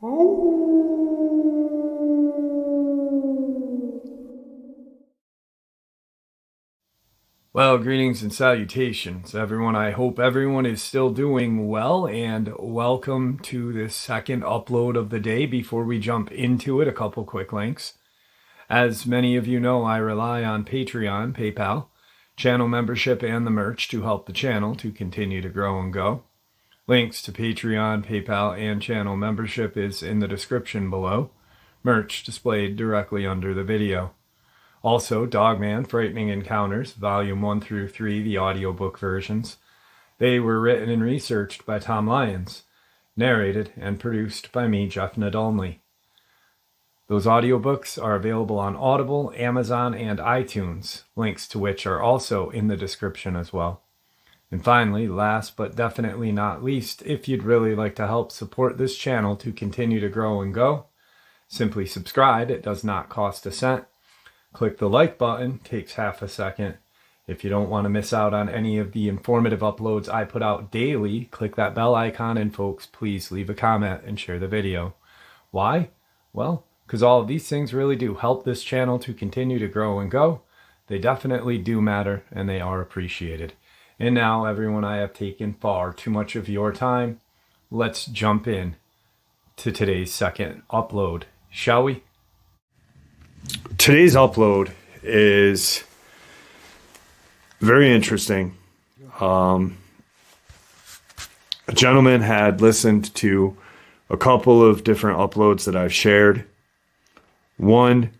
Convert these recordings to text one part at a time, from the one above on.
Well, greetings and salutations, everyone. I hope everyone is still doing well, and welcome to this second upload of the day. Before we jump into it, a couple quick links. As many of you know, I rely on Patreon, PayPal, channel membership, and the merch to help the channel to continue to grow and go. Links to Patreon, PayPal, and channel membership is in the description below. Merch displayed directly under the video. Also, Dogman, Frightening Encounters, Volume 1 through 3, the audiobook versions. They were written and researched by Tom Lyons, narrated and produced by me, Jeff Nadolny. Those audiobooks are available on Audible, Amazon, and iTunes, links to which are also in the description as well. And finally, last but definitely not least, if you'd really like to help support this channel to continue to grow and go, simply subscribe. It does not cost a cent. Click the like button, takes half a second. If you don't want to miss out on any of the informative uploads I put out daily, click that bell icon, and folks, please leave a comment and share the video. Why? Well, because all of these things really do help this channel to continue to grow and go. They definitely do matter, and they are appreciated. And now, everyone, I have taken far too much of your time. Let's jump in to today's second upload, shall we? Today's upload is very interesting. A gentleman had listened to a couple of different uploads that I've shared. One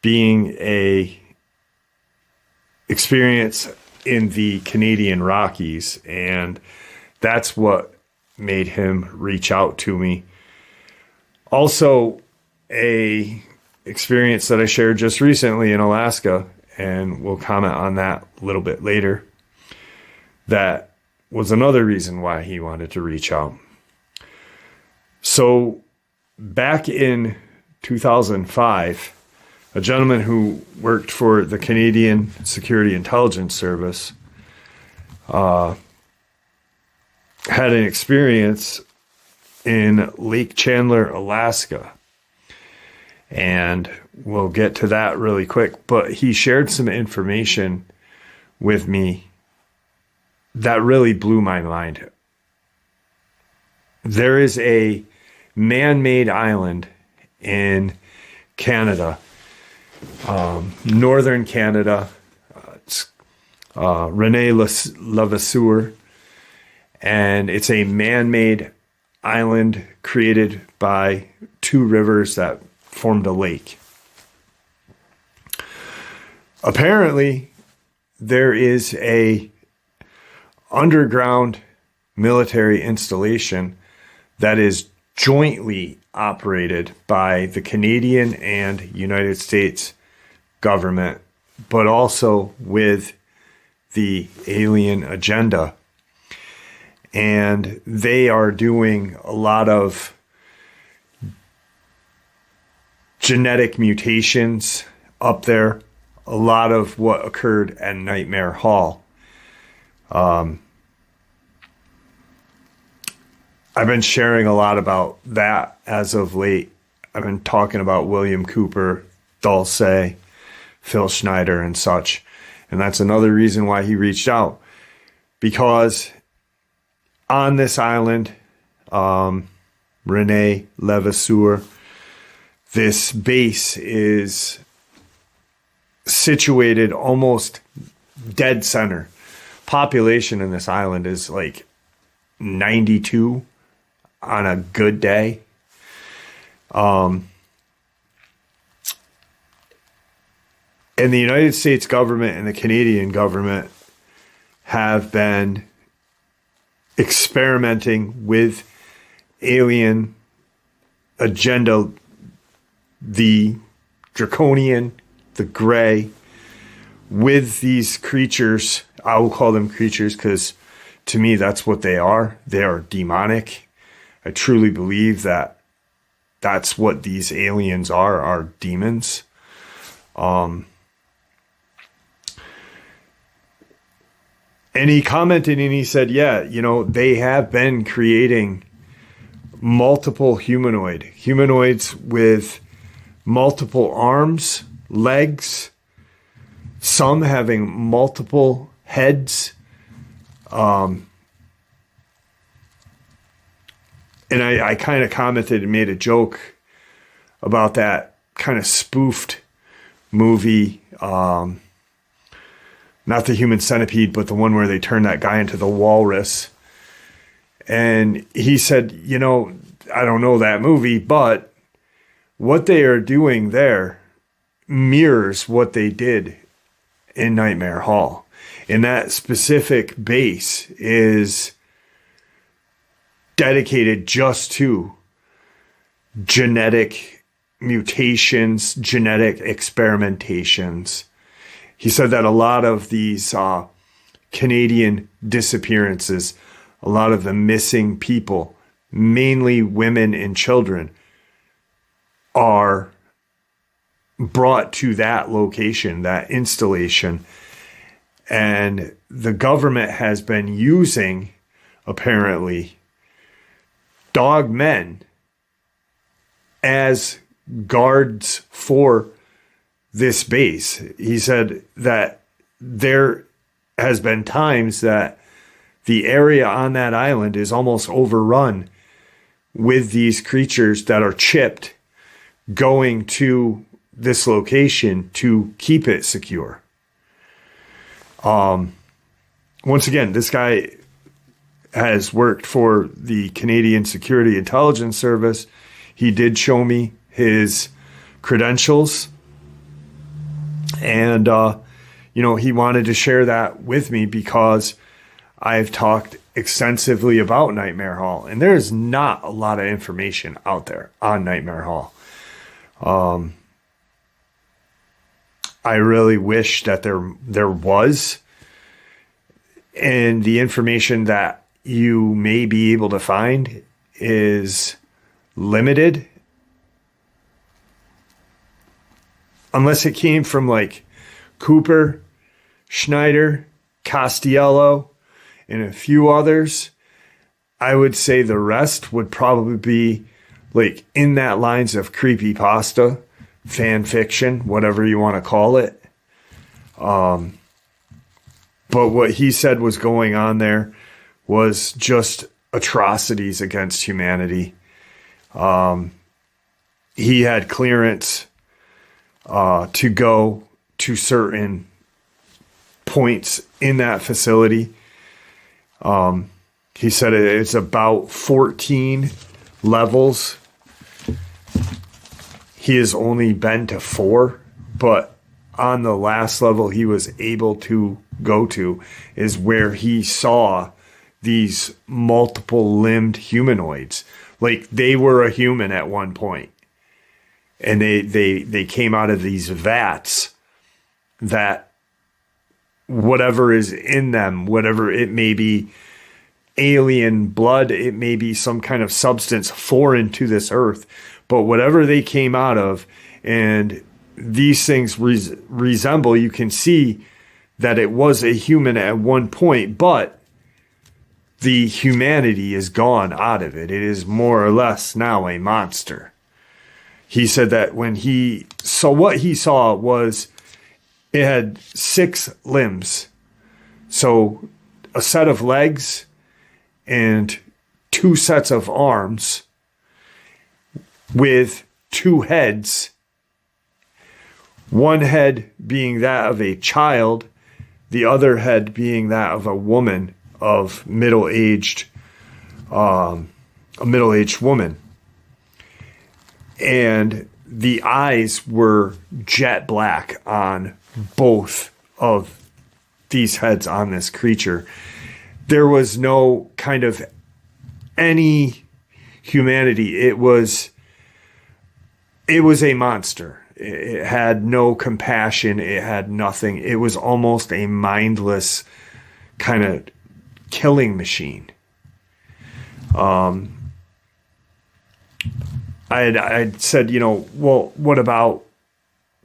being a experience in the Canadian Rockies, and that's what made him reach out to me. Also, a experience that I shared just recently in Alaska, and we'll comment on that a little bit later. That was another reason why he wanted to reach out. So back in 2005, a gentleman who worked for the Canadian Security Intelligence Service had an experience in Lake Chandler, Alaska. And we'll get to that really quick. But he shared some information with me that really blew my mind. There is a man-made island in Canada, northern Canada. It's Rene Levasseur, and it's a man-made island created by two rivers that formed a lake. Apparently, there is a underground military installation that is jointly operated by the Canadian and United States government, but also with the alien agenda. And they are doing a lot of genetic mutations up there, a lot of what occurred at Nightmare Hall. I've been sharing a lot about that as of late. I've been talking about William Cooper, Dulce, Phil Schneider, and such. And that's another reason why he reached out. Because on this island, Rene Levasseur, this base is situated almost dead center. Population in this island is like 92 on a good day. And the United States government and the Canadian government have been experimenting with alien agenda, the draconian, the gray, with these creatures. I will call them creatures because to me that's what they are. They are demonic. I truly believe that that's what these aliens are demons. And he commented and he said, yeah, you know, they have been creating multiple humanoids with multiple arms, legs, some having multiple heads. And I kind of commented and made a joke about that kind of spoofed movie. Not the Human Centipede, but the one where they turn that guy into the walrus. And he said, I don't know that movie, but what they are doing there mirrors what they did in Nightmare Hall. And that specific base is dedicated just to genetic mutations, genetic experimentations. He said that a lot of these Canadian disappearances, a lot of the missing people, mainly women and children, are brought to that location, that installation. And the government has been using, apparently, dogmen as guards for this base. He said that there has been times that the area on that island is almost overrun with these creatures that are chipped going to this location to keep it secure. Once again, this guy has worked for the Canadian Security Intelligence Service. He did show me his credentials. And, he wanted to share that with me because I've talked extensively about Nightmare Hall. And there is not a lot of information out there on Nightmare Hall. I really wish that there was. And the information that you may be able to find is limited. Unless it came from like Cooper, Schneider, Costello, and a few others, I would say the rest would probably be like in that lines of creepypasta, fan fiction, whatever you want to call it. But what he said was going on there was just atrocities against humanity. He had clearance to go to certain points in that facility. He said it's about 14 levels. He has only been to 4, but on the last level he was able to go to is where he saw these multiple limbed humanoids. Like they were a human at one point. And they came out of these vats that whatever is in them, whatever it may be, alien blood, it may be some kind of substance foreign to this earth, but whatever they came out of, and these things resemble, you can see that it was a human at one point, but the humanity is gone out of it. It is more or less now a monster. He said that when he saw what he saw was it had 6 limbs. So a set of legs and 2 sets of arms with 2 heads. One head being that of a child, the other head being that of a woman, of a middle-aged woman. And the eyes were jet black on both of these heads on this creature. There was no kind of any humanity. It was a monster. It had no compassion. It had nothing. It was almost a mindless kind of killing machine. I said, well, what about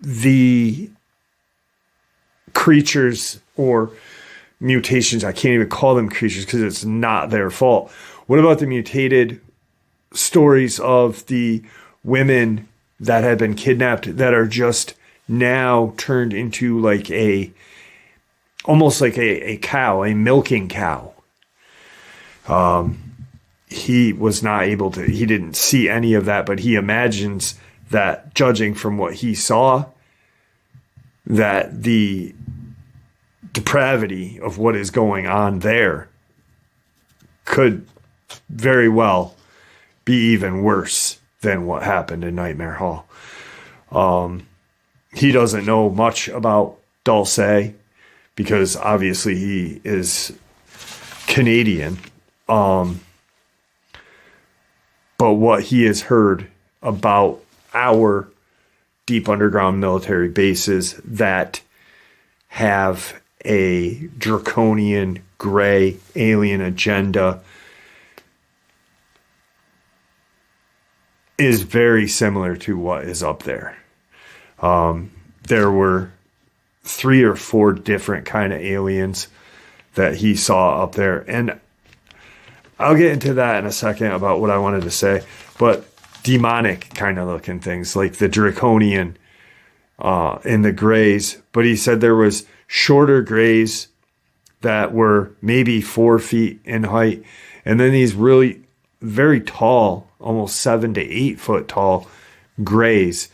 the creatures or mutations? I can't even call them creatures because it's not their fault. What about the mutated stories of the women that had been kidnapped that are just now turned into like almost like a cow, a milking cow. He was not able to, he didn't see any of that, but he imagines that, judging from what he saw, that the depravity of what is going on there could very well be even worse than what happened in Nightmare Hall. He doesn't know much about Dulce because obviously he is Canadian. But what he has heard about our deep underground military bases that have a draconian, gray, alien agenda is very similar to what is up there. There were 3 or 4 different kind of aliens that he saw up there. And I'll get into that in a second about what I wanted to say. But demonic kind of looking things, like the draconian in the grays. But he said there was shorter grays that were maybe 4 feet in height. And then these really very tall, almost 7 to 8 foot tall grays.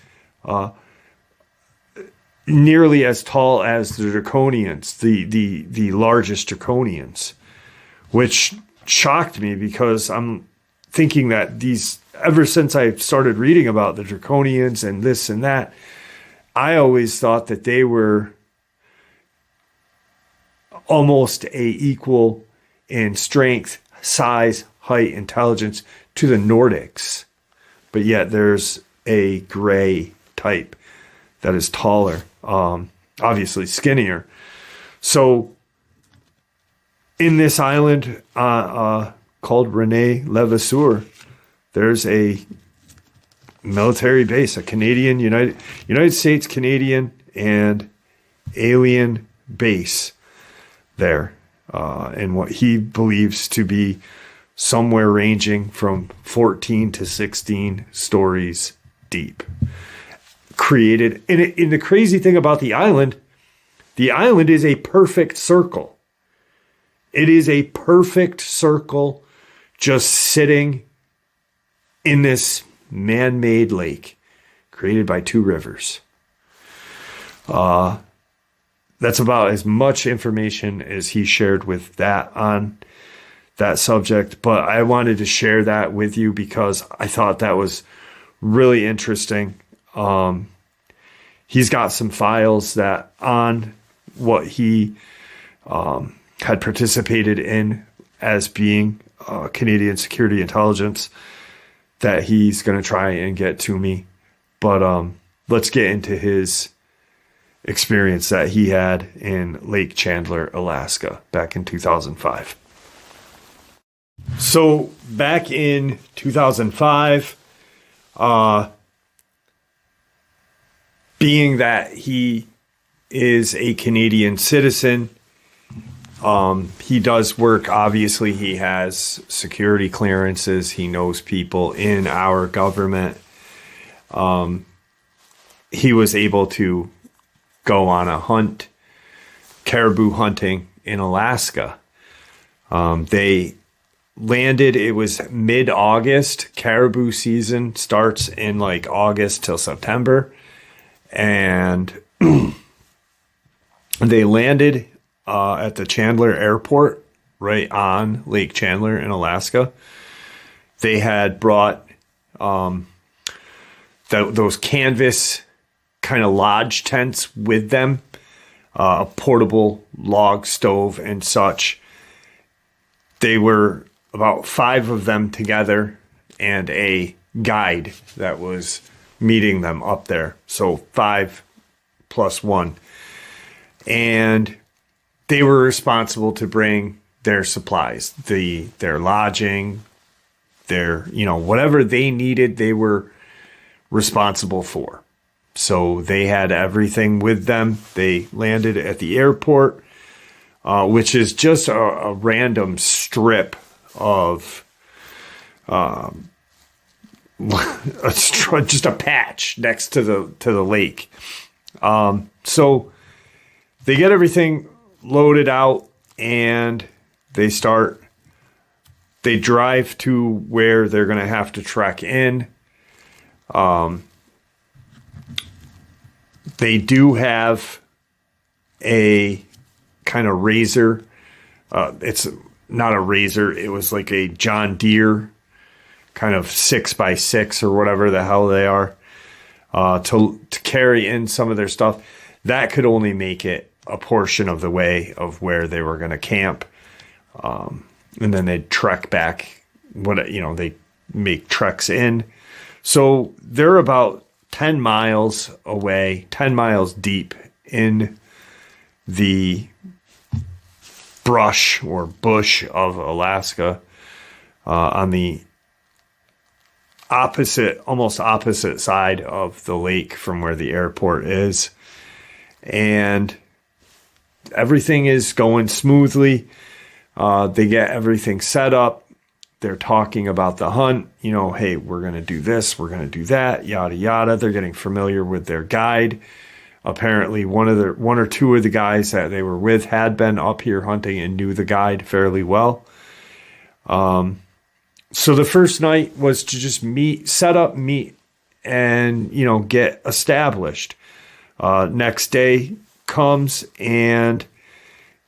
Nearly as tall as the draconians, the largest draconians, which shocked me because I'm thinking that these, ever since I started reading about the draconians and this and that, I always thought that they were almost equal in strength, size, height, intelligence to the Nordics. But yet there's a gray type that is taller, obviously skinnier. So in this island called Rene Levasseur, there's a military base, a Canadian, United States, Canadian, and alien base there, and what he believes to be somewhere ranging from 14 to 16 stories deep. Created, and the crazy thing about the island is a perfect circle. It is a perfect circle just sitting in this man-made lake created by 2 rivers. That's about as much information as he shared with that on that subject, but I wanted to share that with you because I thought that was really interesting. He's got some files that on what he had participated in as being Canadian security intelligence that he's going to try and get to me. But let's get into his experience that he had in Lake Chandler, Alaska back in 2005. So back in 2005, being that he is a Canadian citizen, he does work. Obviously, he has security clearances. He knows people in our government. He was able to go on a hunt, caribou hunting in Alaska. They landed, it was mid-August. Caribou season starts in like August till September. And they landed at the Chandler Airport, right on Lake Chandler in Alaska. They had brought those canvas kind of lodge tents with them, a portable log stove and such. They were about 5 of them together and a guide that was meeting them up there. So 5 plus 1. And they were responsible to bring their supplies, their lodging, their, whatever they needed, they were responsible for. So they had everything with them. They landed at the airport, which is just a random strip of just a patch next to the lake. So they get everything loaded out and they drive to where they're going to have to trek in. They do have a kind of razor. It's not a razor. It was like a John Deere kind of 6x6 or whatever the hell they are, to carry in some of their stuff. That could only make it a portion of the way of where they were going to camp. And then they'd trek back. They make treks in. So they're about 10 miles away, 10 miles deep in the brush or bush of Alaska, on the almost opposite side of the lake from where the airport is. And everything is going smoothly. They get everything set up. They're talking about the hunt, hey, we're going to do this, we're going to do that, yada, yada. They're getting familiar with their guide. Apparently one or two of the guys that they were with had been up here hunting and knew the guide fairly well. So the first night was to just set up, meet, and, get established. Next day comes and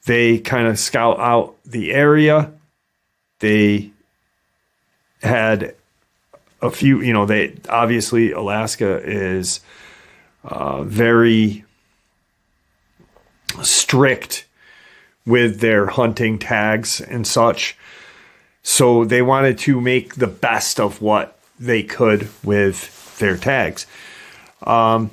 they kind of scout out the area. They had a few, obviously Alaska is very strict with their hunting tags and such. So they wanted to make the best of what they could with their tags. The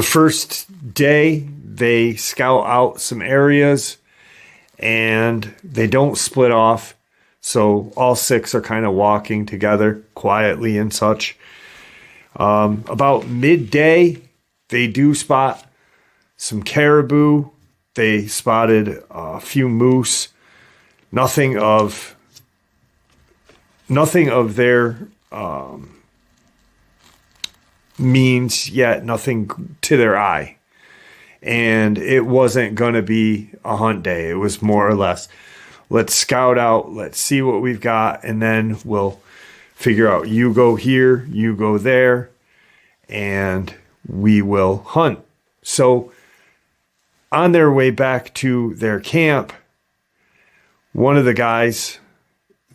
first day they scout out some areas and they don't split off. So all six are kind of walking together quietly and such. About midday, they do spot some caribou. They spotted a few moose. Nothing of their means yet, nothing to their eye. And it wasn't going to be a hunt day. It was more or less, let's scout out, let's see what we've got, and then we'll figure out, you go here, you go there, and we will hunt. So on their way back to their camp, one of the guys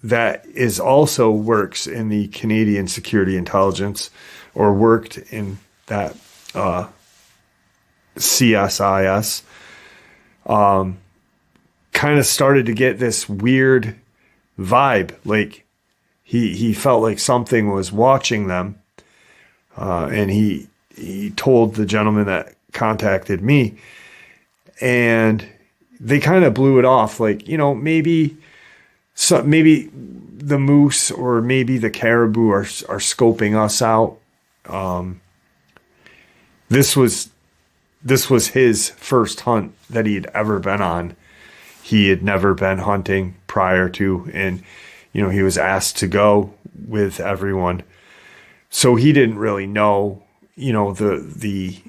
that is also works in the Canadian Security Intelligence, or worked in that CSIS, kind of started to get this weird vibe. Like he felt like something was watching them. And he told the gentleman that contacted me, and they kind of blew it off. Like, maybe the moose or maybe the caribou are scoping us out. This was his first hunt that he had ever been on. He had never been hunting prior to, and, he was asked to go with everyone. So he didn't really know, the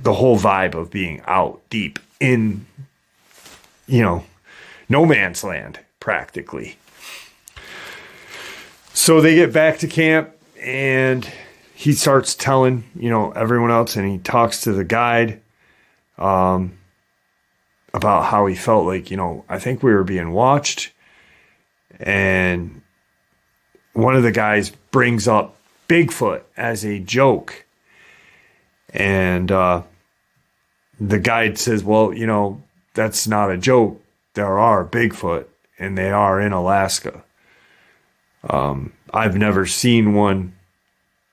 whole vibe of being out deep in, no man's land, practically. So they get back to camp and he starts telling, everyone else, and he talks to the guide about how he felt like, I think we were being watched. And one of the guys brings up Bigfoot as a joke. And the guide says, well, that's not a joke. There are Bigfoot, and they are in Alaska. I've never seen one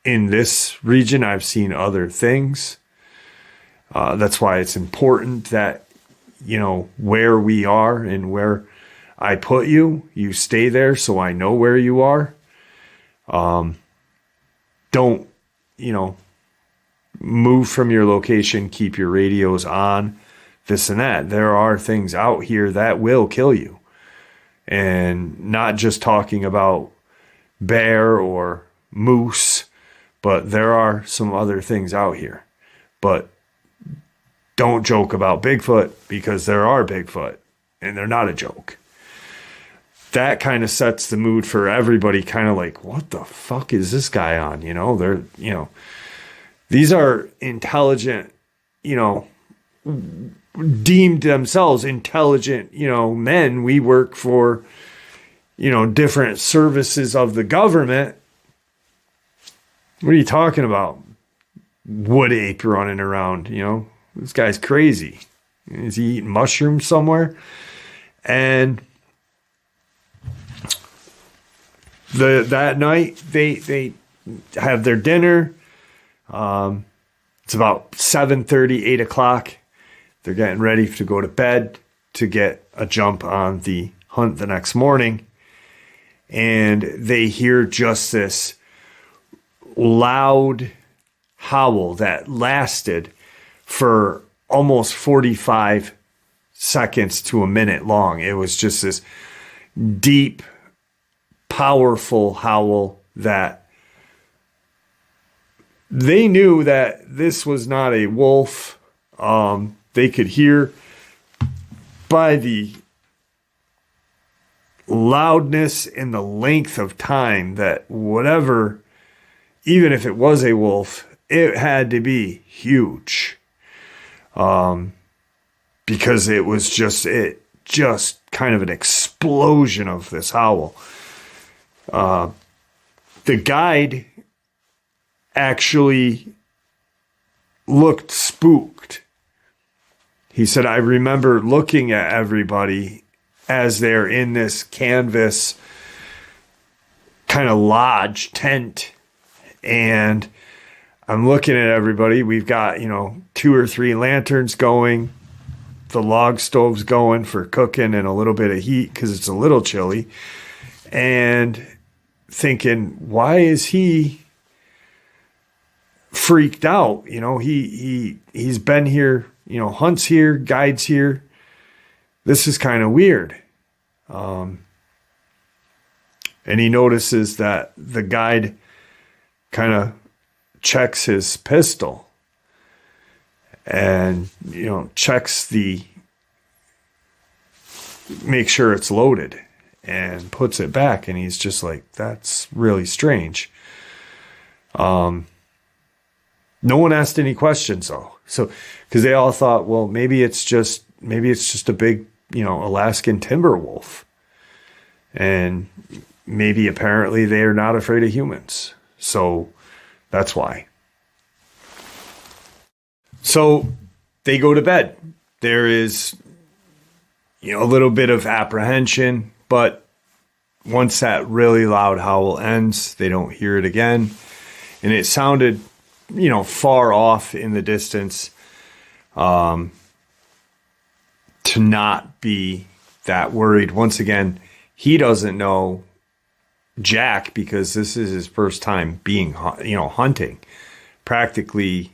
in this region. I've seen other things. That's why it's important that, where we are and where I put you, you stay there so I know where you are. Don't, move from your location, keep your radios on, this and that. There are things out here that will kill you. and not just talking about bear or moose, but there are some other things out here. But don't joke about Bigfoot, because there are Bigfoot and they're not a joke. That kind of sets the mood for everybody, kind of like, what the fuck is this guy on? These are intelligent, deemed themselves intelligent, men. We work for, different services of the government. What are you talking about? Wood ape running around, this guy's crazy. Is he eating mushrooms somewhere? And that night they have their dinner. It's about 7:30, 8 o'clock. They're getting ready to go to bed to get a jump on the hunt the next morning. And they hear just this loud howl that lasted for almost 45 seconds to a minute long. It was just this deep, powerful howl that they knew that this was not a wolf. They could hear by the loudness and the length of time that whatever, even if it was a wolf, it had to be huge. Because it was just kind of an explosion of this howl. The guide actually looked spooked. He said, I remember looking at everybody as they're in this canvas kind of lodge tent, and I'm looking at everybody. We've got, 2 or 3 lanterns going, the log stove's going for cooking and a little bit of heat because it's a little chilly, and thinking, why is he freaked out? He's been here, hunts here, guides here. This is kind of weird. And he notices that the guide kind of checks his pistol and, checks make sure it's loaded and puts it back. And he's just like, that's really strange. No one asked any questions though. So, cause they all thought, well, maybe it's just a big, Alaskan timber wolf. And maybe apparently they are not afraid of humans. So that's why. So they go to bed. There is, a little bit of apprehension, but once that really loud howl ends, they don't hear it again. And it sounded, far off in the distance, to not be that worried. Once again, he doesn't know Jack, because this is his first time being, hunting. Practically,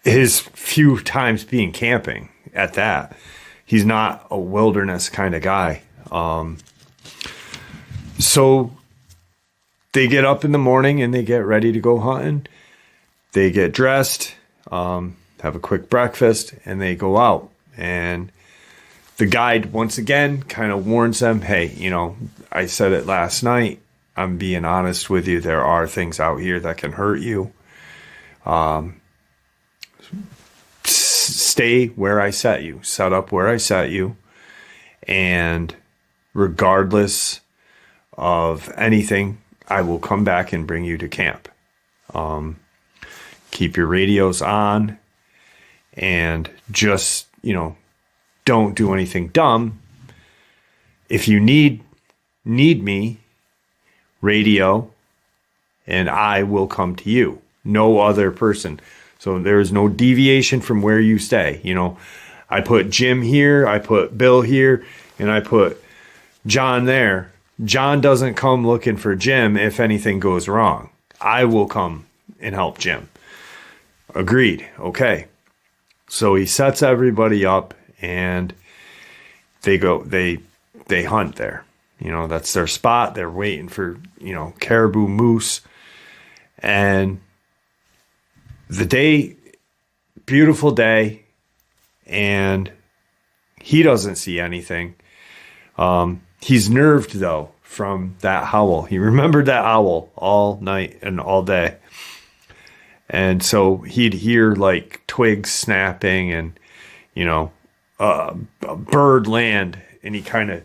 his few times being camping at that. He's not a wilderness kind of guy. So they get up in the morning and they get ready to go hunting. They get dressed, have a quick breakfast, and they go out. And the guide, once again, kind of warns them, hey, I said it last night. I'm being honest with you. There are things out here that can hurt you. Stay where I set you. Set up where I set you. And regardless of anything, I will come back and bring you to camp. Keep your radios on. And just, don't do anything dumb. If you need me, radio, and I will come to you. No other person. So there is no deviation from where you stay. I put Jim here, I put Bill here, and I put John there. John doesn't come looking for Jim if anything goes wrong. I will come and help Jim. Agreed. Okay. So he sets everybody up, and they hunt there. That's their spot. They're waiting for, caribou, moose. And beautiful day, and he doesn't see anything. He's nerved, though, from that howl. He remembered that owl all night and all day. And so he'd hear like twigs snapping and, a bird land, and he kind of,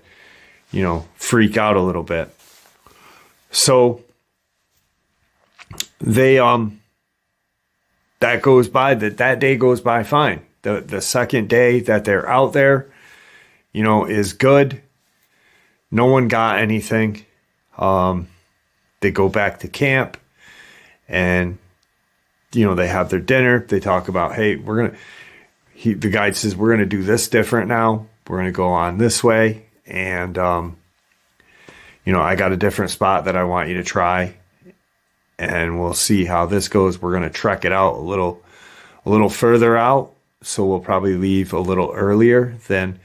freak out a little bit. So they, that day goes by fine. The second day that they're out there, is good. No one got anything. They go back to camp, and they have their dinner. They talk about, hey, the guide says, we're going to do this different now. We're going to go on this way. And, I got a different spot that I want you to try, and we'll see how this goes. We're going to trek it out a little further out. So we'll probably leave a little earlier than,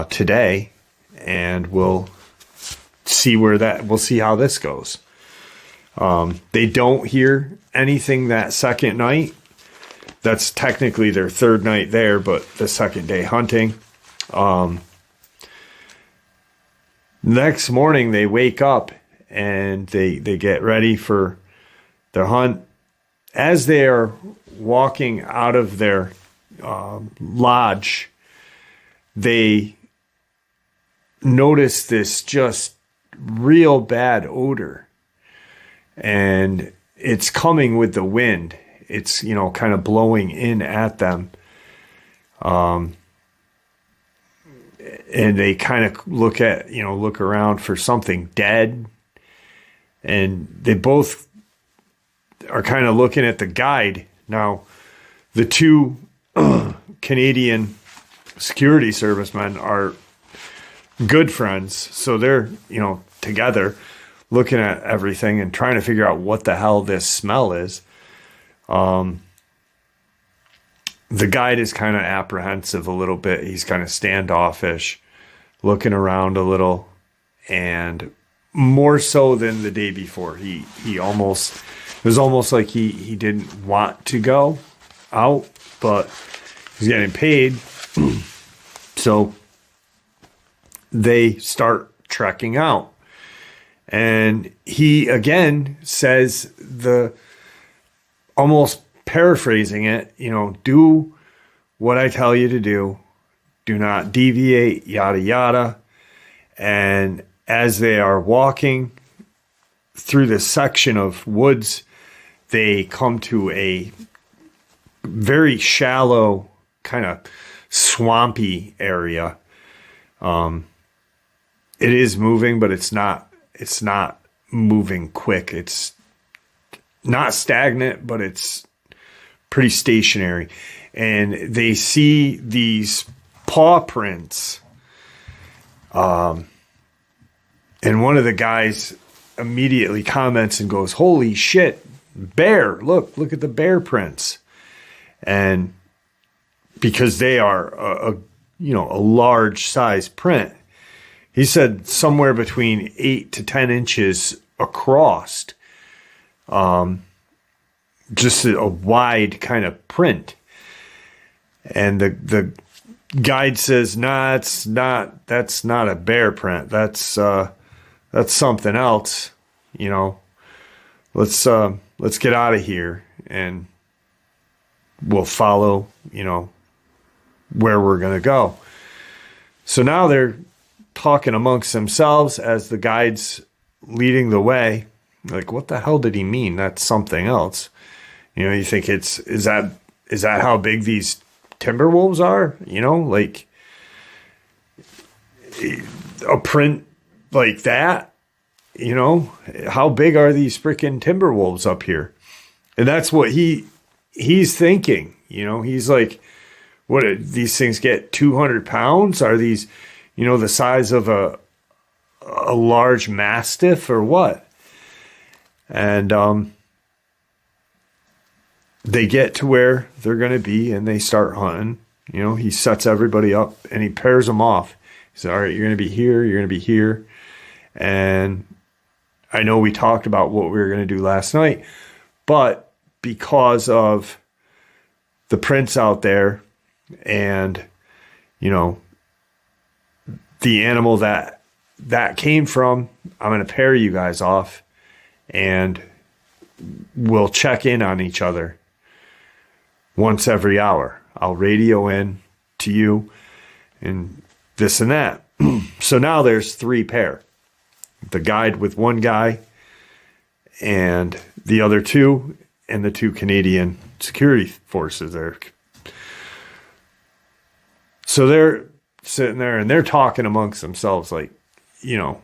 today, and we'll see how this goes. They don't hear anything that second night. That's technically their third night there, but the second day hunting. Next morning they wake up and they get ready for their hunt. As they are walking out of their lodge, they notice this just real bad odor, and it's coming with the wind. It's, kind of blowing in at them. And they kind of look around for something dead. And they both are kind of looking at the guide. Now, the two Canadian security servicemen are good friends. So they're, together looking at everything and trying to figure out what the hell this smell is. The guide is kind of apprehensive a little bit. He's kind of standoffish, looking around a little, and more so than the day before. It was almost like he didn't want to go out, but he's getting paid. So they start trekking out. And he again says, almost paraphrasing it, do what I tell you to do. Do not deviate, yada, yada. And as they are walking through this section of woods, they come to a very shallow, kind of swampy area. It is moving, but it's not moving quick. It's not stagnant, but it's pretty stationary. And they see these paw prints. And one of the guys immediately comments and goes, "Holy shit, bear, look at the bear prints." And because they are a large size print, he said somewhere between 8 to 10 inches across. Just a wide kind of print. And the guide says, "Nah, that's not a bear print. That's something else. Let's get out of here, and we'll follow, where we're going to go." So now they're talking amongst themselves as the guide's leading the way. Like, what the hell did he mean? That's something else. You think is that how big these timber wolves are? Like a print like that, how big are these freaking timber wolves up here? And that's what he's thinking. He's like, what, these things get 200 pounds? Are these, the size of a large mastiff or what? And they get to where they're going to be and they start hunting. You know, he sets everybody up and he pairs them off. He said, all right, you're going to be here. You're going to be here. And I know we talked about what we were going to do last night, but because of the prints out there and, you know, the animal that came from, I'm going to pair you guys off and we'll check in on each other once every hour. I'll radio in to you and this and that. So now there's 3 pair. The guide with one guy and the other 2 and the 2 Canadian security forces there. So they're sitting there and they're talking amongst themselves like, you know,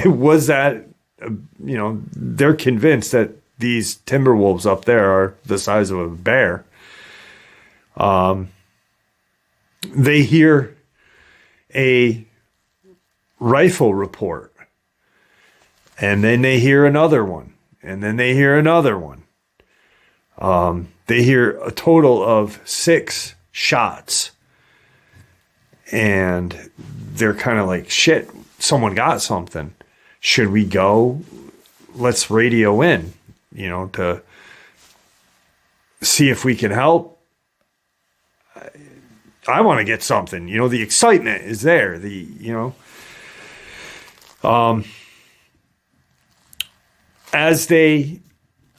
was that, you know, they're convinced that these timber wolves up there are the size of a bear. They hear a rifle report and then they hear another one and then they hear another one. They hear a total of 6 shots and they're kind of like, shit, someone got something. Should we go? Let's radio in, you know, to see if we can help. I want to get something, you know, the excitement is there. As they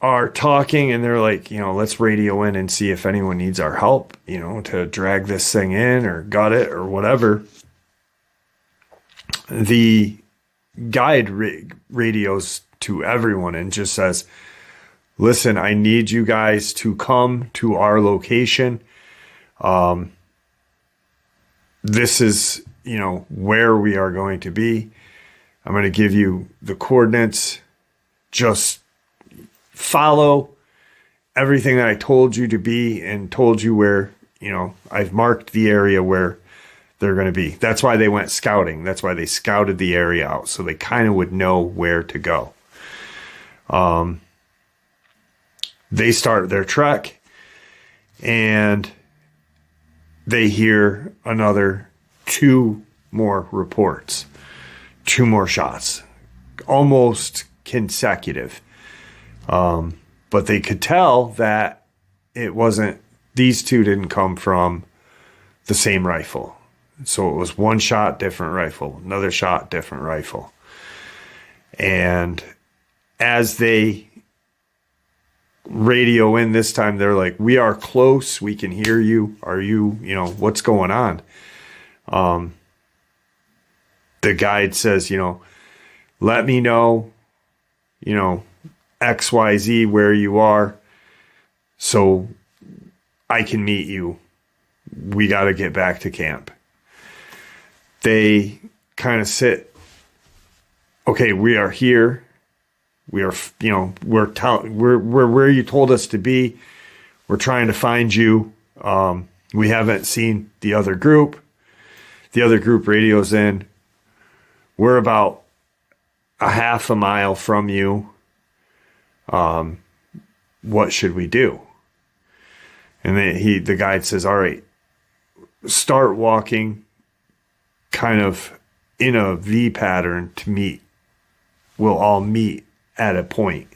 are talking and they're like, you know, let's radio in and see if anyone needs our help, you know, to drag this thing in or gut it or whatever. The guide radios to everyone and just says, listen, I need you guys to come to our location. This is, you know, where we are going to be. I'm going to give you the coordinates. Just follow everything that I told you to be and told you where, you know, I've marked the area where they're going to be. That's why they went scouting. That's why they scouted the area out so they kind of would know where to go. They start their trek and they hear another 2 more reports, 2 more shots, almost consecutive. But they could tell that it wasn't, these 2 didn't come from the same rifle. So it was 1 shot, different rifle, another shot, different rifle. And as they radio in this time, they're like, we are close. We can hear you. Are you, you know, what's going on? The guide says, you know, let me know, you know, XYZ where you are so I can meet you. We got to get back to camp. They kind of sit, okay, we are here. We are, you know, we're where you told us to be. We're trying to find you. We haven't seen the other group. The other group radios in. We're about a half a mile from you. What should we do? And then the guide says, all right, start walking kind of in a V pattern to meet. We'll all meet at a point.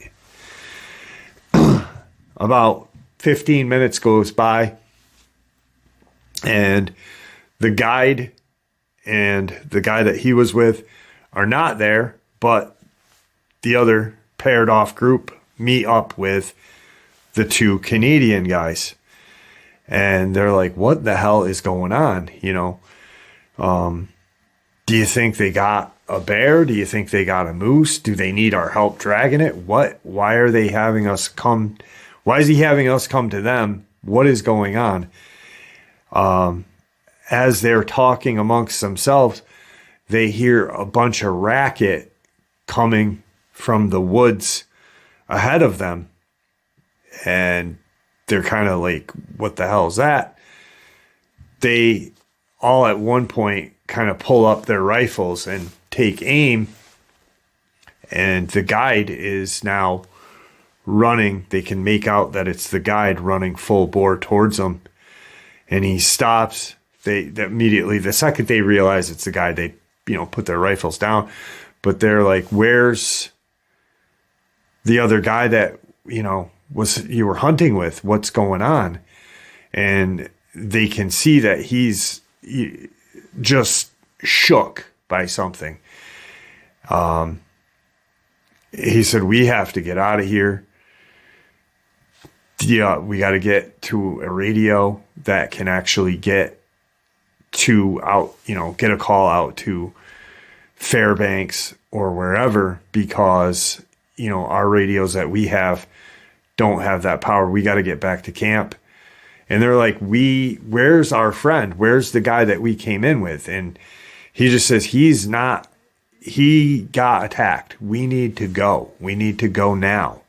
About 15 minutes goes by and the guide and the guy that he was with are not there, but the other paired off group meet up with the 2 Canadian guys. And they're like, what the hell is going on? You know, do you think they got a bear? Do you think they got a moose? Do they need our help dragging it? Why are they having us come? Why is he having us come to them? What is going on? As they're talking amongst themselves, they hear a bunch of racket coming from the woods ahead of them. And they're kind of like, what the hell is that? They all at one point kind of pull up their rifles and take aim. And the guide is now running. They can make out that it's the guide running full bore towards them. And he stops. They immediately, the second they realize it's the guide, they, put their rifles down. But they're like, where's the other guy that, you were hunting with? What's going on? And they can see that he's just shook by something. He said, we have to get out of here. Yeah, we got to get to a radio that can actually get get a call out to Fairbanks or wherever, because, our radios that we have don't have that power. We got to get back to camp. And they're like, where's our friend? Where's the guy that we came in with? And he just says, he got attacked. We need to go. We need to go now.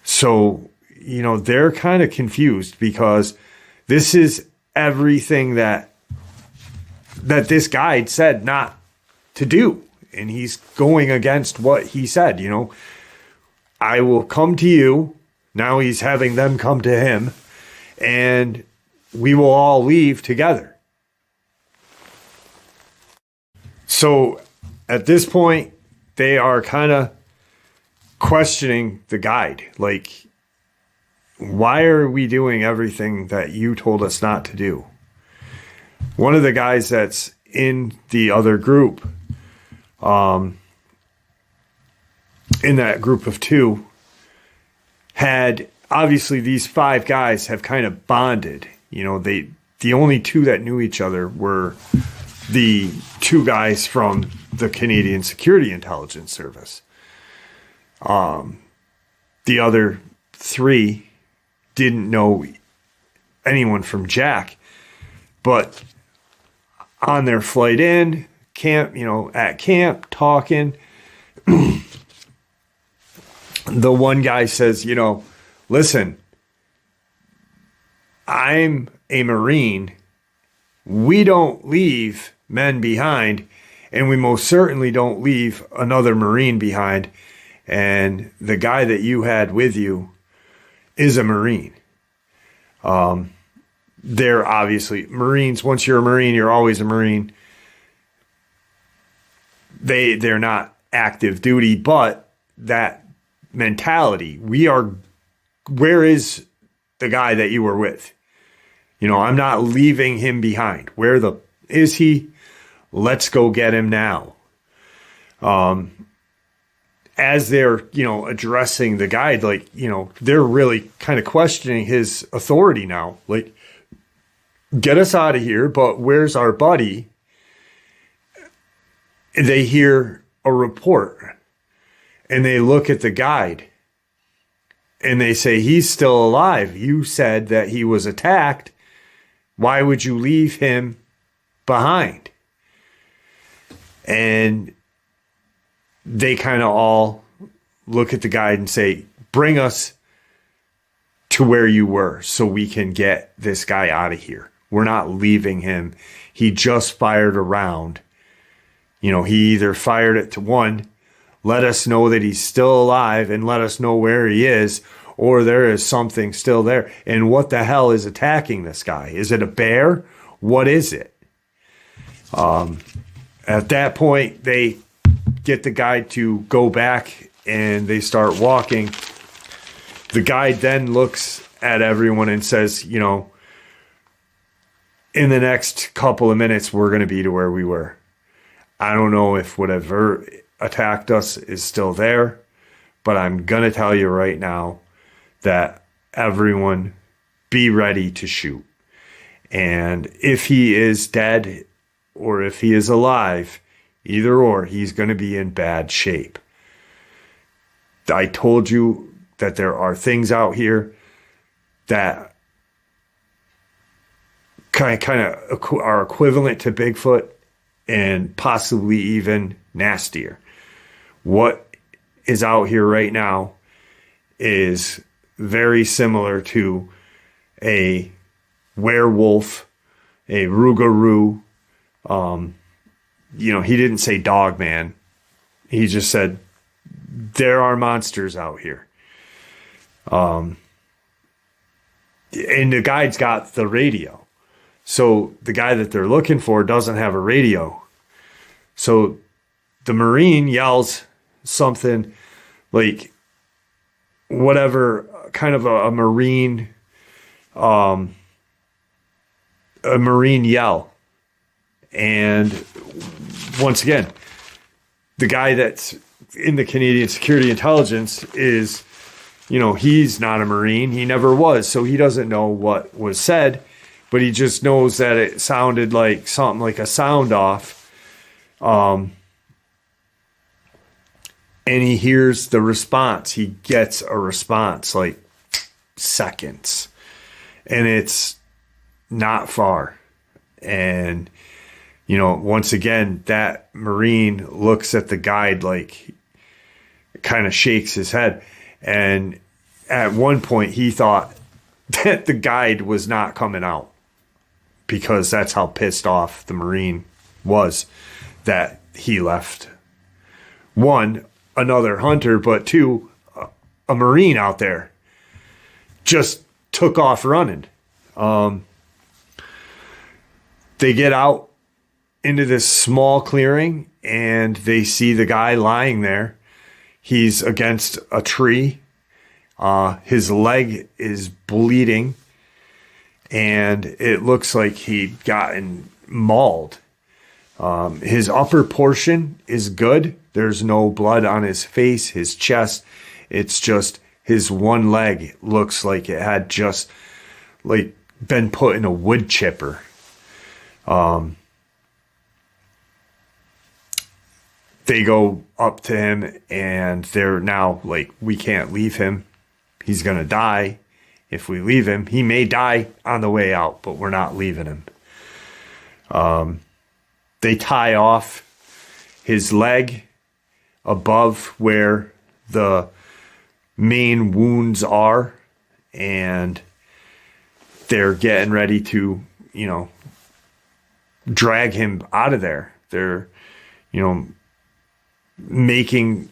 So, they're kind of confused, because this is everything that this guide said not to do. And he's going against what he said, I will come to you. Now he's having them come to him, and we will all leave together. So at this point, they are kind of questioning the guide. Like, why are we doing everything that you told us not to do? One of the guys that's in the other group, in that group of two, had, obviously these 5 guys have kind of bonded. The only 2 that knew each other were the 2 guys from the Canadian Security Intelligence Service. The other 3 didn't know anyone from Jack, but on their flight in camp, at camp talking, the one guy says, listen, I'm a Marine. We don't leave men behind, and we most certainly don't leave another Marine behind. And the guy that you had with you is a Marine. They're obviously Marines. Once you're a Marine, you're always a Marine. They're not active duty, but that mentality, where is the guy that you were with? I'm not leaving him behind. Where is he? Let's go get him now. As they're, addressing the guide, like, they're really kind of questioning his authority now. Like, get us out of here, but where's our buddy? They hear a report, and they look at the guide, and they say, he's still alive. You said that he was attacked. Why would you leave him behind? And they kind of all look at the guide and say, bring us to where you were so we can get this guy out of here. We're not leaving him. He just fired a round. He either fired it to one, let us know that he's still alive and let us know where he is, or there is something still there. And what the hell is attacking this guy? Is it a bear? What is it? At that point, they get the guide to go back, and they start walking. The guide then looks at everyone and says, in the next couple of minutes, we're going to be to where we were. I don't know if whatever attacked us is still there, but I'm going to tell you right now that everyone be ready to shoot. And if he is dead or if he is alive, either or, he's going to be in bad shape. I told you that there are things out here that kind of are equivalent to Bigfoot and possibly even nastier. What is out here right now is very similar to a werewolf, a rougarou. He didn't say Dogman. He just said, there are monsters out here. And the guide's got the radio. So the guy that they're looking for doesn't have a radio. So the Marine yells something like whatever, kind of a Marine yell. And once again, the guy that's in the Canadian Security Intelligence is, he's not a Marine. He never was. So he doesn't know what was said, but he just knows that it sounded like something like a sound off. And he hears the response. He gets a response like seconds. And it's not far. And, once again, that Marine looks at the guide like, kind of shakes his head. And at one point, he thought that the guide was not coming out because that's how pissed off the Marine was that he left. One, another hunter, but two, a Marine out there just took off running. They get out into this small clearing and they see the guy lying there. He's against a tree. His leg is bleeding and it looks like he'd gotten mauled. His upper portion is good. There's no blood on his face, his chest. It's just his one leg looks like it had just like been put in a wood chipper. They go up to him and they're now like, we can't leave him. He's going to die if we leave him. He may die on the way out, but we're not leaving him. They tie off his leg above where the main wounds are, and they're getting ready to, drag him out of there. They're, making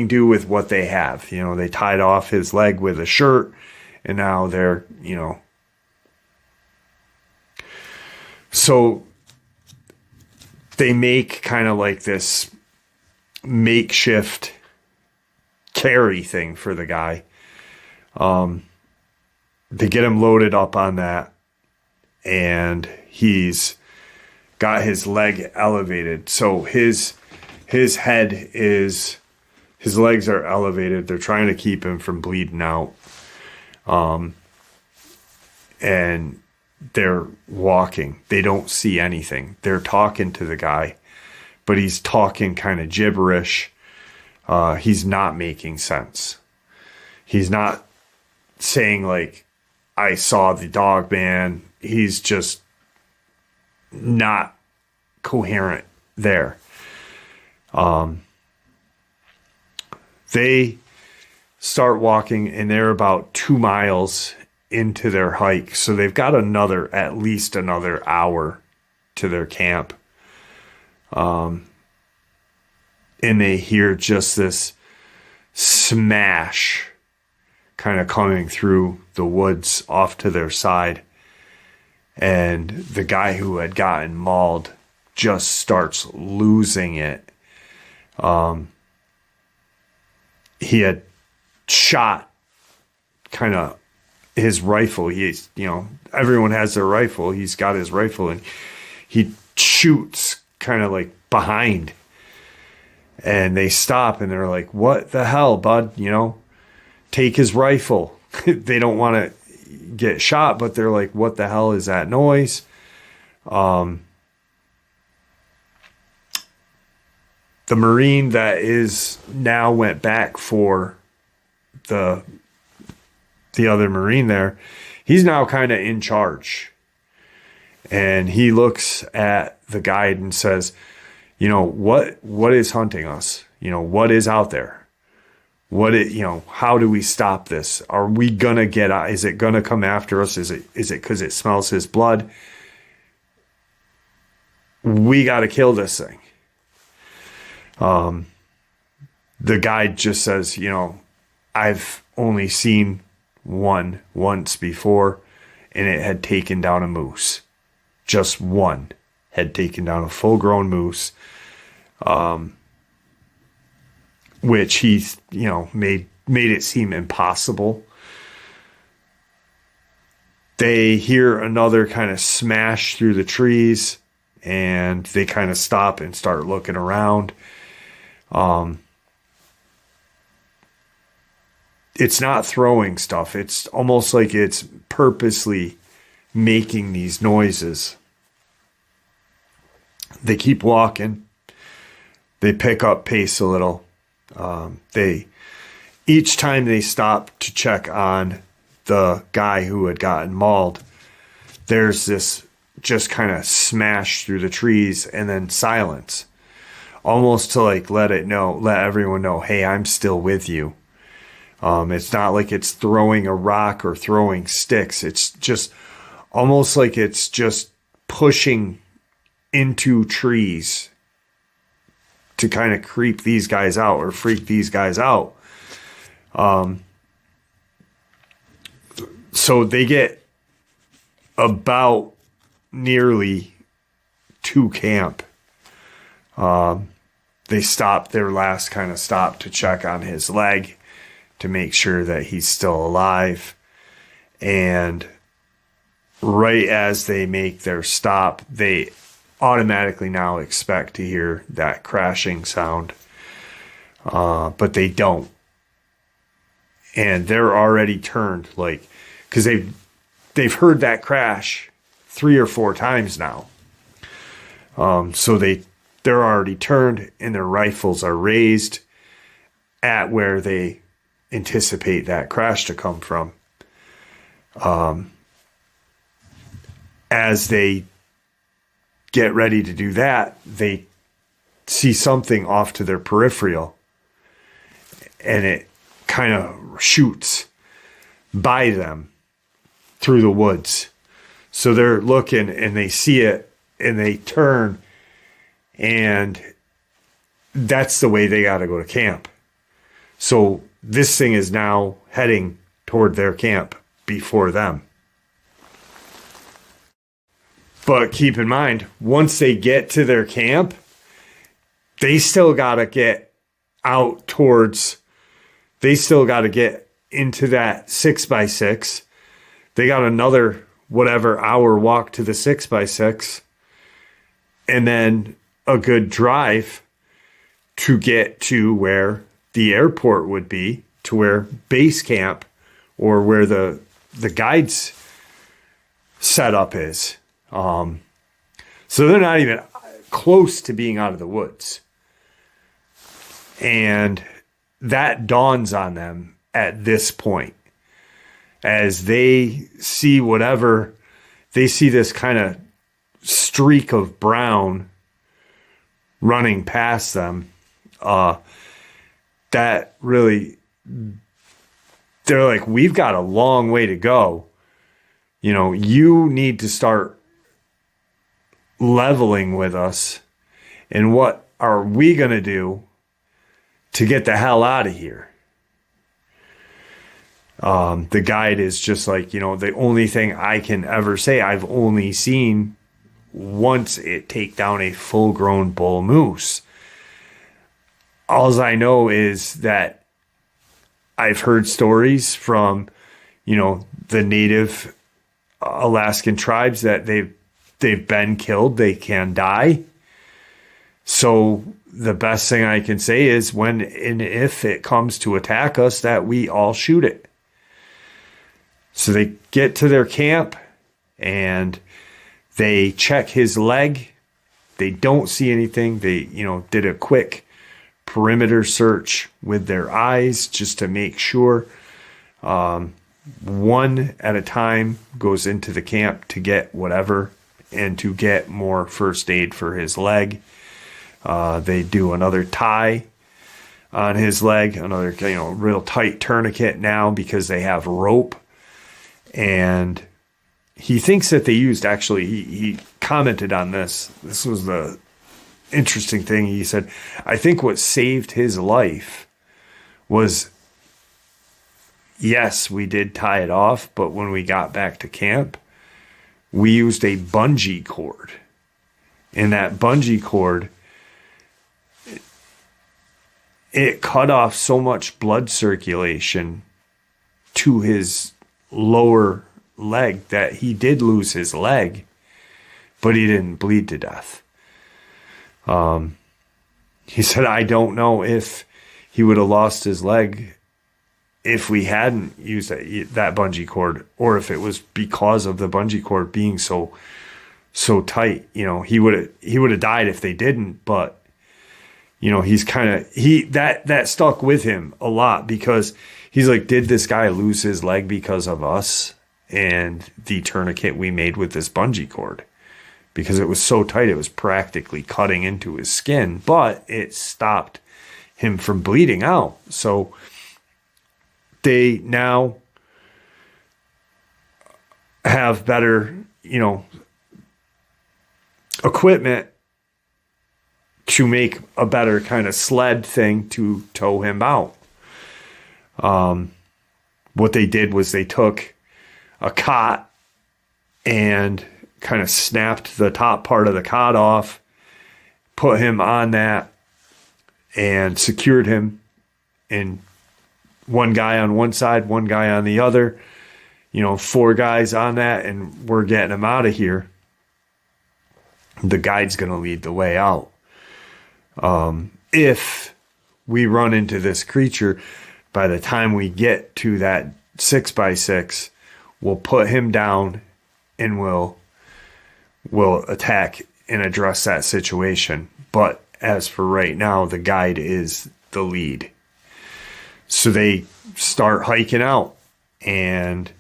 do with what they have. They tied off his leg with a shirt, and now they're, so they make kind of like this makeshift carry thing for the guy. They get him loaded up on that, and he's got his leg elevated. So his head is, his legs are elevated. They're trying to keep him from bleeding out. And they're walking. They don't see anything. They're talking to the guy, but he's talking kind of gibberish. He's not making sense. He's not saying like, I saw the Dogman. He's just not coherent there. They start walking and they're about 2 miles into their hike. So they've got at least another hour to their camp. And they hear just this smash kind of coming through the woods off to their side. And the guy who had gotten mauled just starts losing it. He had shot kind of his rifle. He's, everyone has their rifle. He's got his rifle and he shoots kind of like behind. And they stop and they're like, what the hell, bud? Take his rifle. They don't want to get shot, but they're like, what the hell is that noise? The Marine that is now went back for the other Marine there. He's now kind of in charge. And he looks at the guide and says, what is hunting us? What is out there? How do we stop this? Are we gonna get out? Is it gonna come after us? Is it because it smells his blood? We got to kill this thing. The guide just says, I've only seen one once before, and it had taken down a moose. Just one had taken down a full-grown moose, which he, made it seem impossible. They hear another kind of smash through the trees, and they kind of stop and start looking around. It's not throwing stuff. It's almost like it's purposely making these noises. They keep walking. They pick up pace a little. Each time they stop to check on the guy who had gotten mauled, there's this just kind of smash through the trees and then silence, almost to like let everyone know, hey, I'm still with you. It's not like it's throwing a rock or throwing sticks. It's just almost like it's just pushing into trees to kind of creep these guys out or freak these guys out. So they get about nearly to camp. They stop their last kind of stop to check on his leg to make sure that he's still alive. And right as they make their stop, they automatically now expect to hear that crashing sound. But they don't. And they're already turned, because they've heard that crash 3 or 4 times now. So they're already turned, and their rifles are raised at where they anticipate that crash to come from. As they get ready to do that, they see something off to their peripheral, and it kind of shoots by them through the woods. So they're looking and they see it and they turn, and that's the way they got to go to camp. So this thing is now heading toward their camp before them. But keep in mind, once they get to their camp, they still got to get out they still got to get into that 6x6. They got another whatever hour walk to the 6x6, and then a good drive to get to where the airport would be, to where base camp or where the guides setup is. So they're not even close to being out of the woods. And that dawns on them at this point as they see this kind of streak of brown running past them. That really, they're like, we've got a long way to go. You need to start leveling with us. And what are we going to do to get the hell out of here? The guide is just like, the only thing I can ever say, I've only seen once it take down a full-grown bull moose. All I know is that I've heard stories from, the native Alaskan tribes that they've been killed, they can die. So the best thing I can say is when and if it comes to attack us, that we all shoot it. So they get to their camp and they check his leg. They don't see anything. They, did a quick perimeter search with their eyes just to make sure. One at a time goes into the camp to get whatever and to get more first aid for his leg. They do another tie on his leg, another real tight tourniquet now because they have rope. And he thinks that they used, actually, he commented on this. This was the interesting thing. He said, I think what saved his life was yes, we did tie it off, but when we got back to camp, we used a bungee cord. And that bungee cord, it cut off so much blood circulation to his lower leg that he did lose his leg, but he didn't bleed to death. He said, I don't know if he would have lost his leg if we hadn't used that bungee cord, or if it was because of the bungee cord being so tight. He would have died if they didn't, but he's that stuck with him a lot, because he's like, did this guy lose his leg because of us and the tourniquet we made with this bungee cord? Because it was so tight, it was practically cutting into his skin, but it stopped him from bleeding out. So they now have better, equipment to make a better kind of sled thing to tow him out. What they did was they took a cot and kind of snapped the top part of the cot off, put him on that, and secured him. And one guy on one side, one guy on the other, 4 guys on that, and we're getting him out of here. The guide's going to lead the way out. If we run into this creature, by the time we get to that 6x6, we'll put him down and we'll attack and address that situation. But as for right now, the guide is the lead. So they start hiking out, and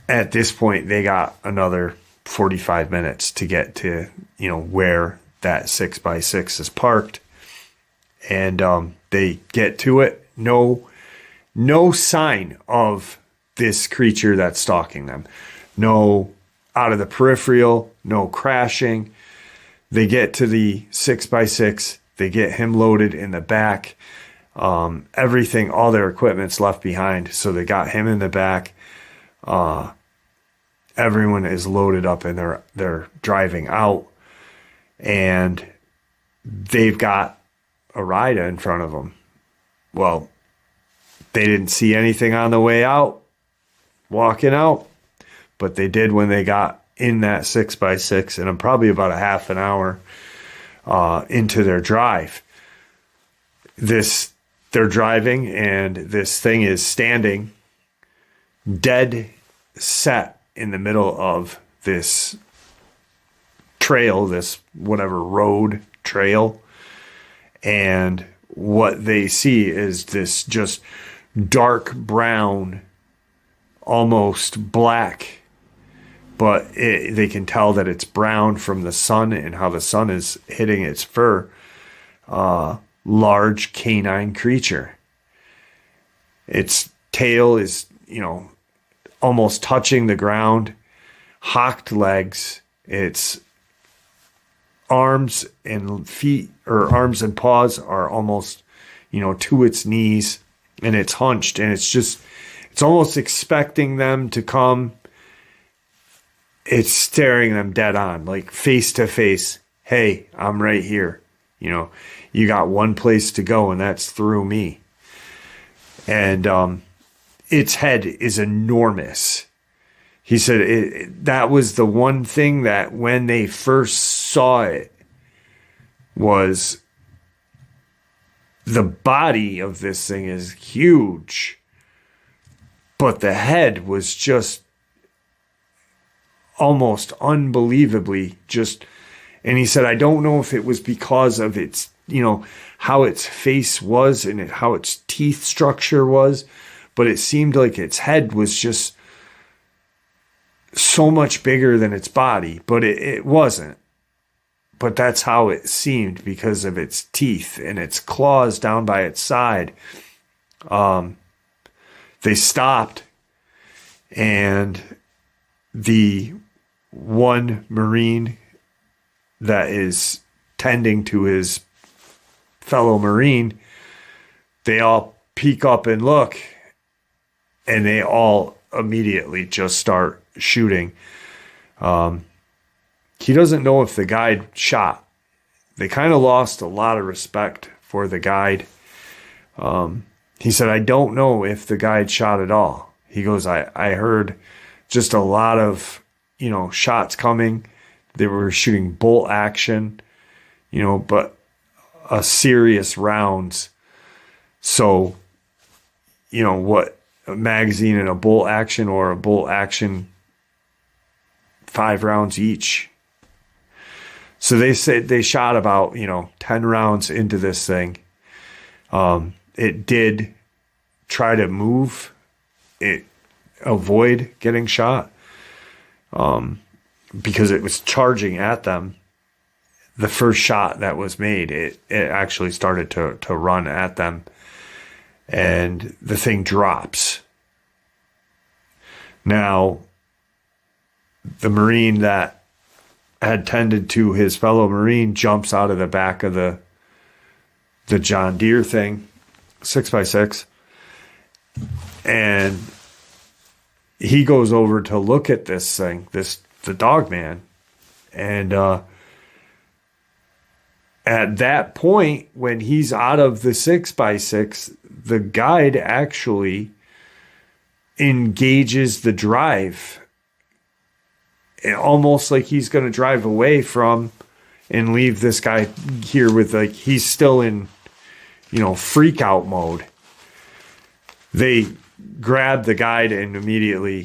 at this point they got another 45 minutes to get to, where that 6x6 is parked. And they get to it. No sign of this creature that's stalking them. No out of the peripheral, no crashing. They get to the 6x6. They get him loaded in the back. Everything, all their equipment's left behind. So they got him in the back. Everyone is loaded up and they're driving out. And they've got a ride in front of them. Well, they didn't see anything on the way out, walking out, but they did when they got in that 6x6, and I'm probably about a half an hour into their drive. They're driving, and this thing is standing dead set in the middle of this trail, this whatever road trail. And what they see is this just dark brown, almost black, but they can tell that it's brown from the sun and how the sun is hitting its fur. Large canine creature. Its tail is, almost touching the ground, hocked legs. Its arms and feet, or arms and paws, are almost, to its knees, and it's hunched, and it's almost expecting them to come. It's staring them dead on, like face to face. Hey, I'm right here. You got one place to go, and that's through me. And its head is enormous. He said that was the one thing that when they first saw it was the body of this thing is huge, but the head was just almost unbelievably just. And he said, I don't know if it was because of its, how its face was and how its teeth structure was, but it seemed like its head was just so much bigger than its body, but it wasn't. But that's how it seemed because of its teeth and its claws down by its side. They stopped, and the one Marine that is tending to his fellow Marine, they all peek up and look, and they all immediately just start shooting. He doesn't know if the guide shot. They kind of lost a lot of respect for the guide. He said, I don't know if the guide shot at all. He goes, I heard just a lot of, shots coming. They were shooting bolt action, but serious rounds. So, what a magazine and a bolt action, or a bolt action, 5 rounds each. So they said they shot about, 10 rounds into this thing. It did try to move, avoid getting shot, because it was charging at them. The first shot that was made, it actually started to run at them, and the thing drops. Now, the Marine that had tended to his fellow Marine jumps out of the back of the John Deere thing, 6x6, and he goes over to look at this thing, the Dogman, and at that point, when he's out of the 6x6, the guide actually engages the drive, almost like he's going to drive away from and leave this guy here with, like, he's still in, freak out mode. They grab the guide and immediately,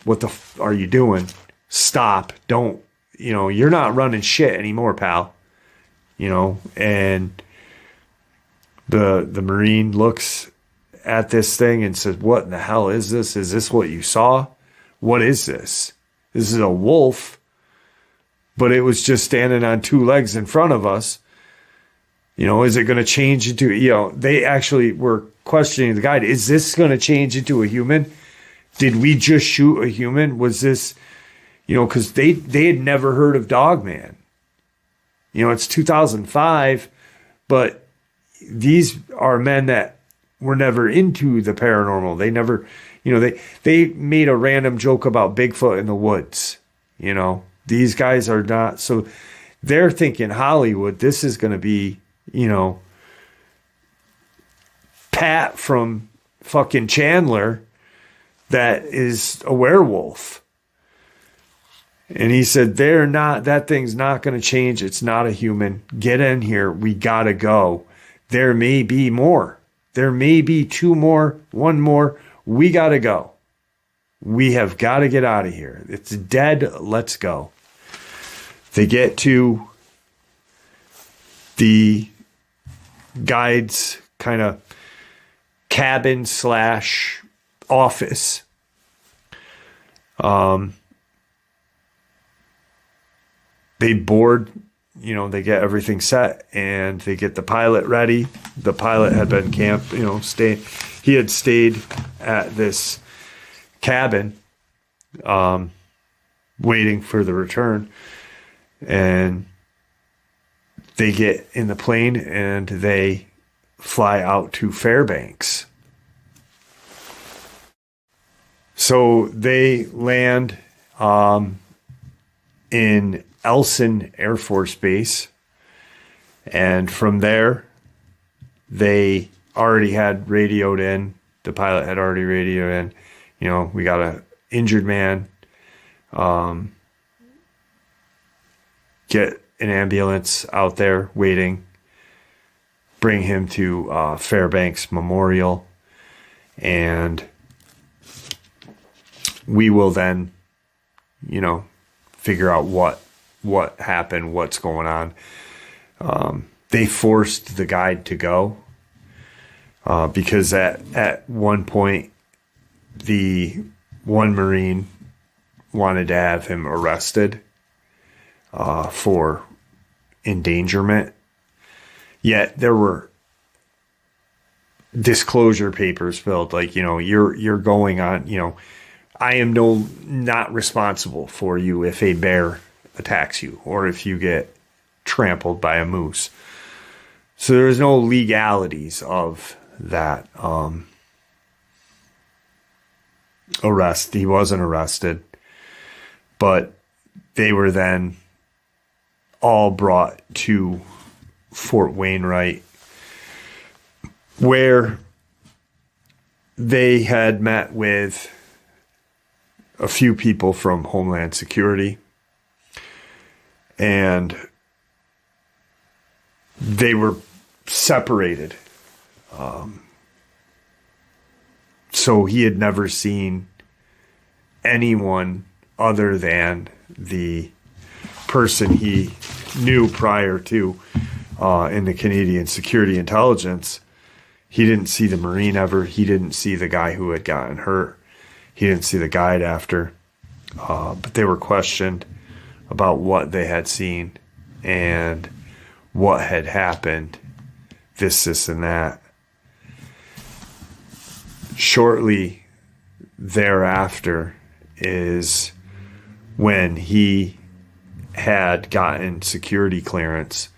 what the are you doing? Stop. Don't, you're not running shit anymore, pal. And the Marine looks at this thing and says, what in the hell is this? Is this what you saw? What is this? This is a wolf, but it was just standing on 2 legs in front of us. Is it going to change into, they actually were questioning the guide. Is this going to change into a human? Did we just shoot a human? Was this, because they had never heard of Dogman. It's 2005, but these are men that were never into the paranormal. They never, they made a random joke about Bigfoot in the woods. These guys are not, so they're thinking Hollywood, this is going to be, Pat from fucking Chandler that is a werewolf. And he said, that thing's not going to change. It's not a human. Get in here. We got to go. There may be more. There may be 2 more, 1 more. We got to go. We have got to get out of here. It's dead. Let's go. They get to the guide's kind of cabin / office. They board, they get everything set, and they get the pilot ready. The pilot had been camped, he had stayed at this cabin, waiting for the return. And they get in the plane and they fly out to Fairbanks. So they land in Elson Air Force Base, and from there they already had radioed in. The pilot had already radioed in, we got a injured man, get an ambulance out there waiting, bring him to Fairbanks Memorial, and we will then, figure out what happened, what's going on. They forced the guide to go because at one point, the one Marine wanted to have him arrested for endangerment. Yet there were disclosure papers filled, like, you're going on, I am not responsible for you if a bear attacks you or if you get trampled by a moose. So there's no legalities of that. arrest. He wasn't arrested, but they were then all brought to Fort Wainwright, where they had met with a few people from Homeland Security, and they were separated. So he had never seen anyone other than the person he knew prior to in the Canadian Security Intelligence. He didn't see the Marine ever. He didn't see the guy who had gotten hurt. He didn't see the guide after. But they were questioned about what they had seen and what had happened, this, and that. Shortly thereafter is when he had gotten security clearance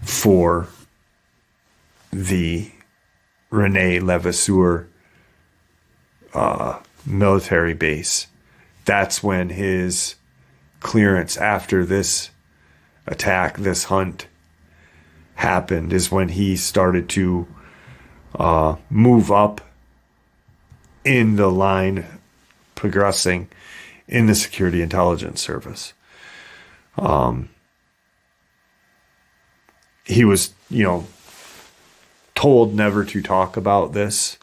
for the Rene Levasseur military base. That's when his clearance after this attack, this hunt happened, is when he started to move up in the line, progressing in the Security Intelligence Service. He was, told never to talk about this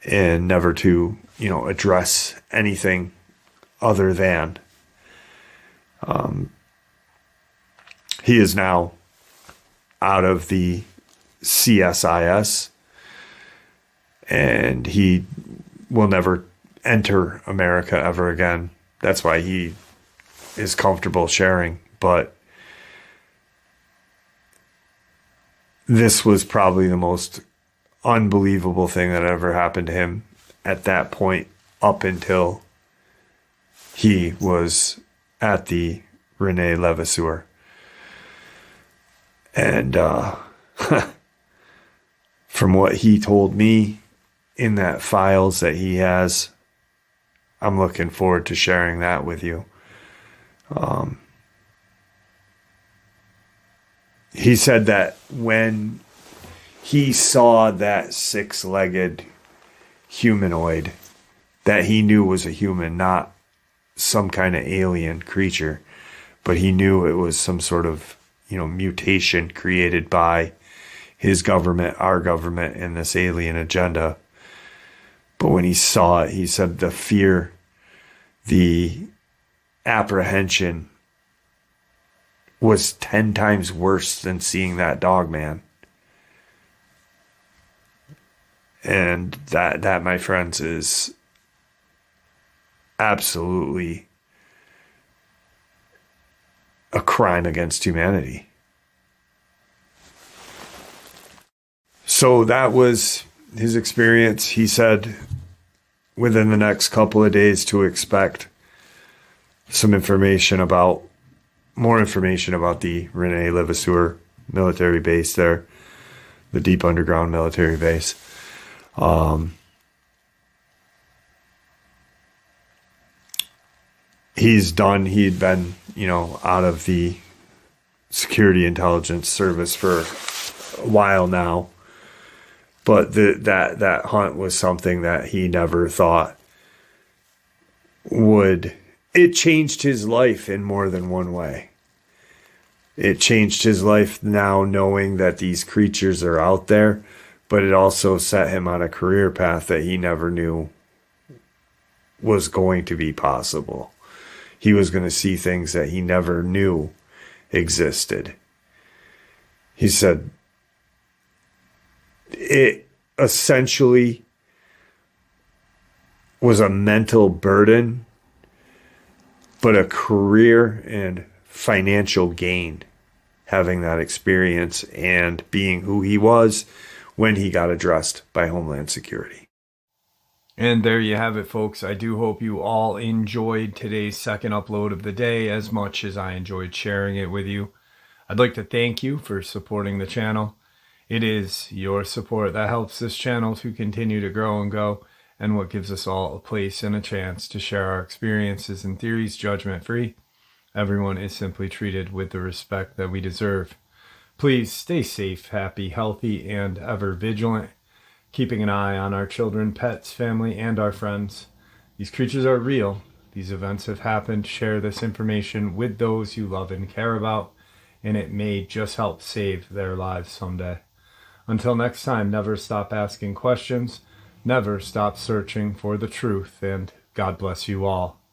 and never to, address anything other than. He is now out of the CSIS, and he will never enter America ever again. That's why he is comfortable sharing. But this was probably the most unbelievable thing that ever happened to him at that point, up until he was at the Rene Levasseur. And from what he told me in that files that he has, I'm looking forward to sharing that with you. He said that when he saw that six-legged humanoid that he knew was a human, not some kind of alien creature, but he knew it was some sort of, mutation created by his government, our government, and this alien agenda. But when he saw it, he said the fear, the apprehension was 10 times worse than seeing that Dogman. And that, my friends, is absolutely a crime against humanity. So that was his experience. He said within the next couple of days to expect more information about the Rene Levasseur military base there, the deep underground military base. He's done. He'd been, out of the Security Intelligence Service for a while now. But that hunt was something that he never thought would. It changed his life in more than one way. It changed his life now knowing that these creatures are out there, but it also set him on a career path that he never knew was going to be possible. He was going to see things that he never knew existed. He said it essentially was a mental burden, but a career and financial gain having that experience and being who he was when he got addressed by Homeland Security. And there you have it, folks. I do hope you all enjoyed today's second upload of the day as much as I enjoyed sharing it with you. I'd like to thank you for supporting the channel. It is your support that helps this channel to continue to grow and go, and what gives us all a place and a chance to share our experiences and theories judgment-free. Everyone is simply treated with the respect that we deserve. Please stay safe, happy, healthy, and ever vigilant, keeping an eye on our children, pets, family, and our friends. These creatures are real. These events have happened. Share this information with those you love and care about, and it may just help save their lives someday. Until next time, never stop asking questions, never stop searching for the truth, and God bless you all.